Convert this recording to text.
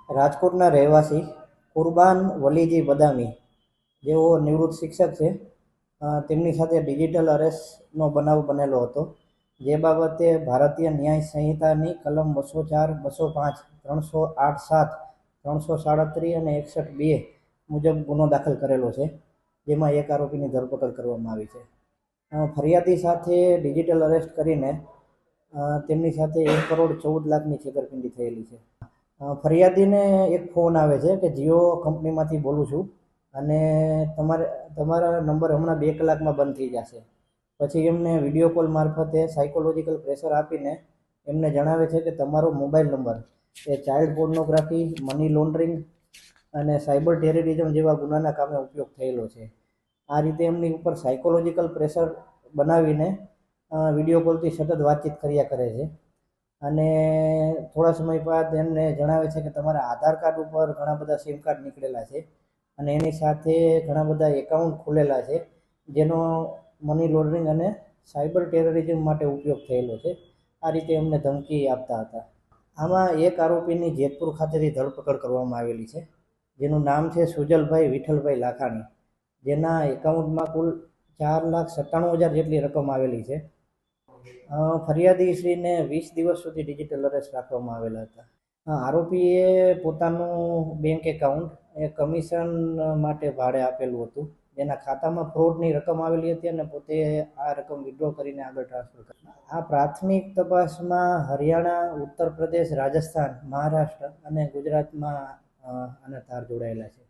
રાજકોટના રહેવાસી કુરબાન વલીજી બદામી, જેઓ નિવૃત્ત શિક્ષક છે, તેમની સાથે ડિજિટલ અરેસ્ટનો બનાવ બનેલો હતો, જે બાબતે ભારતીય ન્યાય સંહિતાની કલમ 204, 205, 308(7), 337 અને 61(2) મુજબ ગુનો દાખલ કરેલો છે, જેમાં એક આરોપીની ધરપકડ કરવામાં આવી છે. ફરિયાદી સાથે ડિજિટલ અરેસ્ટ કરીને તેમની સાથે 1,14,00,000ની છેતરપિંડી થયેલી છે. ફરિયાદીને એક ફોન આવે છે કે જીઓ કંપનીમાંથી બોલું છું અને તમારા નંબર હમણાં 2 કલાકમાં બંધ થઈ જશે. પછી એમને વિડીયો કોલ મારફતે સાયકોલોજીકલ પ્રેશર આપીને એમને જણાવે છે કે તમારો મોબાઈલ નંબર એ ચાઇલ્ડ પોર્નોગ્રાફી, મની લોન્ડરિંગ અને સાયબર ટેરરિઝમ જેવા ગુનાના કામે ઉપયોગ થયેલો છે. આ રીતે એમની ઉપર સાયકોલોજીકલ પ્રેશર બનાવીને વિડીયો કોલથી સતત વાતચીત કર્યા કરે છે અને થોડા સમય બાદ એમને જણાવે છે કે તમારા આધાર કાર્ડ ઉપર ઘણા બધા સિમ કાર્ડ નીકળેલા છે અને એની સાથે ઘણા બધા એકાઉન્ટ ખુલેલા છે, જેનો મની લોન્ડરિંગ અને સાયબર ટેરરિઝમ માટે ઉપયોગ થયેલો છે. આ રીતે એમને ધમકી આપતા હતા. આમાં એક આરોપીની જેતપુર ખાતેથી ધરપકડ કરવામાં આવેલી છે, જેનું નામ છે સુજલભાઈ વિઠ્ઠલભાઈ લાખાણી, જેના એકાઉન્ટમાં કુલ 4,97,000 જેટલી રકમ આવેલી છે. ફરિયાદીશ્રીને 20 દિવસ સુધી ડિજિટલ અરેસ્ટ રાખવામાં આવેલા હતા. આરોપીએ પોતાનું બેંક એકાઉન્ટ એ કમિશન માટે ભાડે આપેલું હતું, જેના ખાતામાં ફ્રોડની રકમ આવેલી હતી અને પોતે આ રકમ વિડ્રો કરીને આગળ ટ્રાન્સફર કરી. આ પ્રાથમિક તપાસમાં હરિયાણા, ઉત્તર પ્રદેશ, રાજસ્થાન, મહારાષ્ટ્ર અને ગુજરાતમાં આના તાર જોડાયેલા છે.